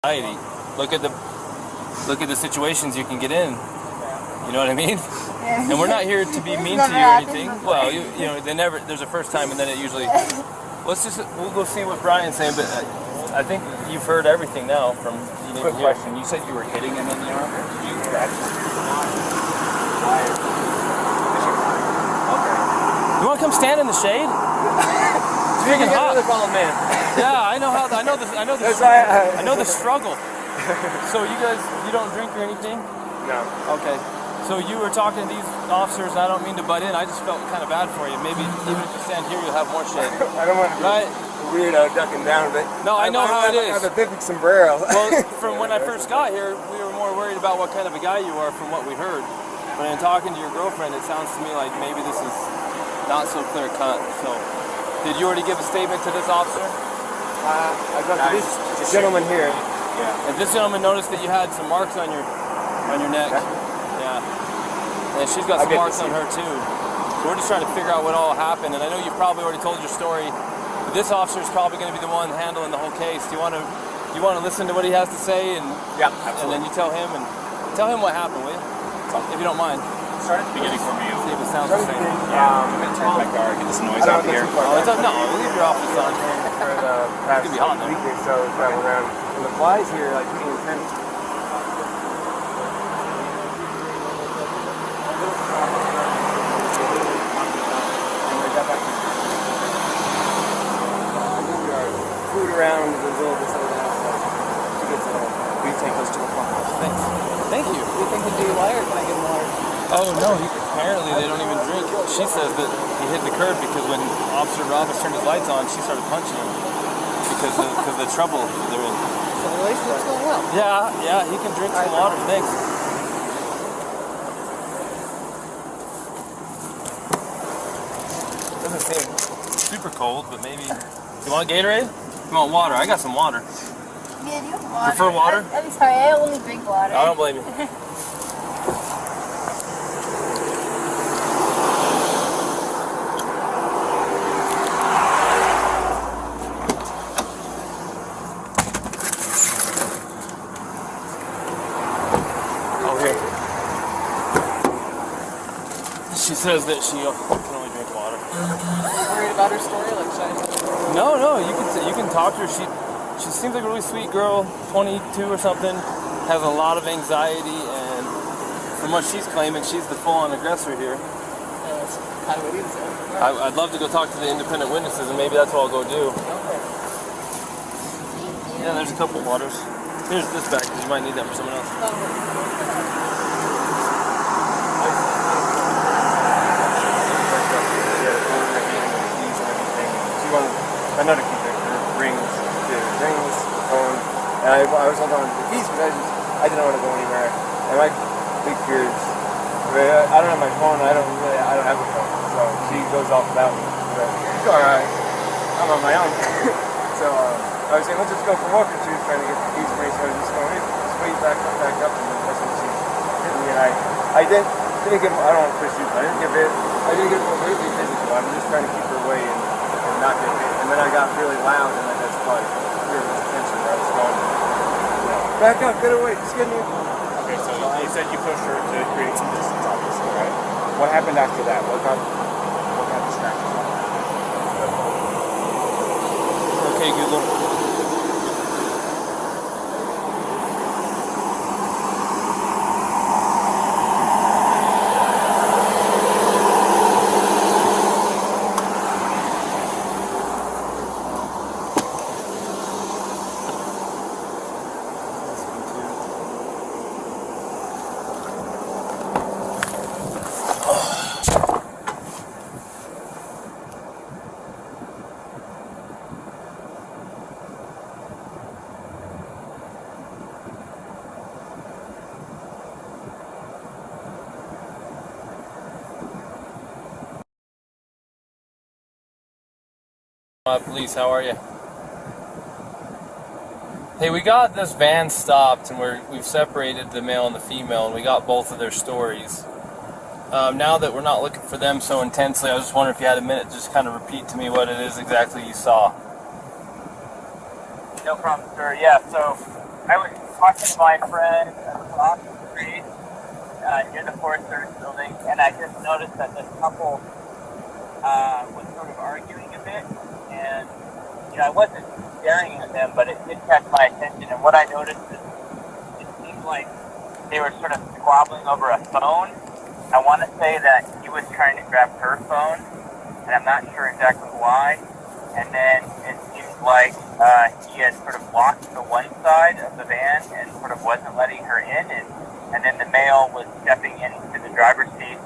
society. Look at the situations you can get in. You know what I mean? Yeah. And we're not here to be mean to you or anything. Well, you know, there's a first time, and then it usually. We'll go see what Brian's saying, but I think you've heard everything now from. Quick question. You said you were hitting him in the arm. Did you You want to come stand in the shade? It's freaking hot. Man. Yeah, I know the struggle. So you don't drink or anything? No. Okay. So you were talking to these officers, and I don't mean to butt in. I just felt kind of bad for you. Maybe even if you stand here, you'll have more shade. I don't want to be weirdo ducking down, but no, I know how it is. I have a big sombrero. Well, from when I first got here, we were more worried about what kind of a guy you are from what we heard. But in talking to your girlfriend, it sounds to me like maybe this is not so clear cut. So, did you already give a statement to this officer? I got this gentleman here. Yeah. And this gentleman noticed that you had some marks on your neck. Yeah. And she's got some marks on her too. So we're just trying to figure out what all happened. And I know you've probably already told your story, but this officer is probably going to be the one handling the whole case. Do you want to listen to what he has to say? And yeah, absolutely. And then you tell him what happened, will you? If you don't mind. Start at the beginning for me. See if it sounds the same. I'm going to turn my car, get this noise out here. No, leave your office on. For the past week or so, travel around. And the flies here are like pretty intense. Food around the little bit of that. We take those to the farm. Thanks. Thank you. Do you think he'd do liar? Can I get more? Oh no, apparently they don't even drink. She says that he hit the curb because when Officer Roberts turned his lights on, she started punching him because of the trouble they're in. So the relationship's going well. Yeah, he can drink some water. Thanks. Doesn't seem super cold, but maybe. You want Gatorade? You want water? I got some water. Yeah, do you want water? Prefer water? I'm sorry, I only drink water. I don't blame you. She says that she can only drink water. Worried about her story, like should No, you can talk to her. She seems like a really sweet girl, 22 or something, has a lot of anxiety, and from what she's claiming, she's the full-on aggressor here. that's kind of what he said. I'd love to go talk to the independent witnesses, and maybe that's what I'll go do. Okay. Yeah, there's a couple waters. Here's this back, because you might need that for someone else. I know to keep her rings, the phone, and I was holding on to the keys because I didn't want to go anywhere. And my big fear is, I don't have my phone, I don't have a phone, so she goes off without me. But it's alright, I'm on my own. So I was saying, let's just go for a walk, and she was trying to get the keys for me, so I was just going, just wait back up, and then that's when she hit me, and I didn't get, I don't want to push you, but I didn't get completely physical, I'm just trying to keep her away and not get hit. And then I got really loud, and I just like fear this attention where I was going. Back up, get away, just get me. Okay, so you said you pushed her to create some distance, obviously, right? What happened after that? What got distracted? Okay, good look. Police, how are you? Hey, we got this van stopped, and we've separated the male and the female, and we got both of their stories. Now that we're not looking for them so intensely, I was just wondering if you had a minute to just kind of repeat to me what it is exactly you saw. No problem, sir. Yeah, so I was talking to my friend across the street near the Forest Service building, and I just noticed that this couple was sort of arguing a bit, and I wasn't staring at them, but it did catch my attention. And what I noticed is it seemed like they were sort of squabbling over a phone. I want to say that he was trying to grab her phone, and I'm not sure exactly why. And then it seemed like he had sort of blocked the one side of the van and sort of wasn't letting her in, and then the male was stepping into the driver's seat,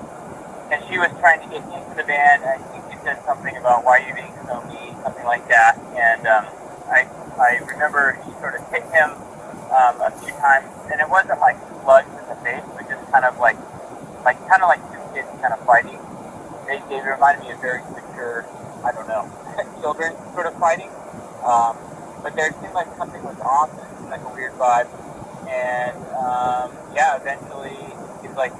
and she was trying to get into the van. I think he said something about, "Why are you being so mean?" something like that. And I remember she sort of hit him a few times, and it wasn't like slugs in the face, but just kind of like two kids kind of fighting. They reminded me of very mature, I don't know, children sort of fighting. But there seemed like something was off. It seemed like a weird vibe. And eventually it seemed like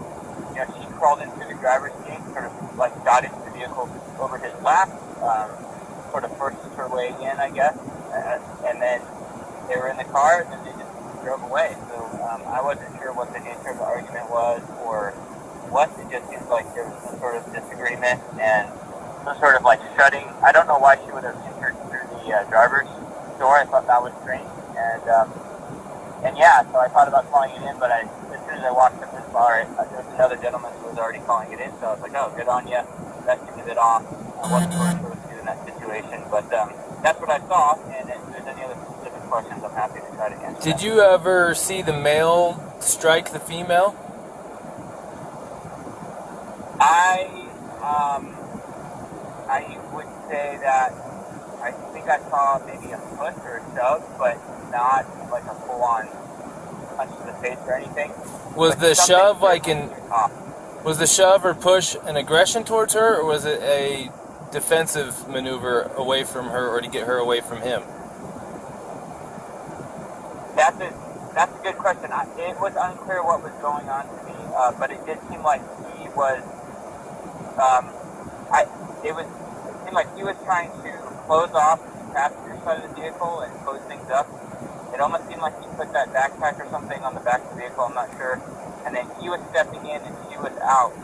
she crawled into the driver's seat, sort of like got into the vehicle over his lap, sort of forced her way in, I guess. And then they were in the car, and then they just drove away. So I wasn't sure what the nature of the argument was or what. It just seems like there was some sort of disagreement and some sort of like shutting. I don't know why she would have entered through the driver's door. I thought that was strange. So I thought about calling it in, but as soon as I walked up this bar, there was another gentleman who was already calling it in, so I was like, oh, good on you. That seemed a bit off. I wasn't really sure what to do in that situation, but that's what I saw, and if there's any other specific questions, I'm happy to try to answer. Did you ever see the male strike the female? I would say that I think I saw maybe a push or a shove, but not like a full-on punch to the face or anything. Was the shove was the shove or push an aggression towards her, or was it a defensive maneuver away from her, or to get her away from him? That's a good question. It was unclear what was going on to me, but it did seem like he was. It seemed like he was trying to close off the passenger side of the vehicle and close things up. It almost seemed like he put that backpack or something on the back of the vehicle. I'm not sure. And then he was stepping in and she was out.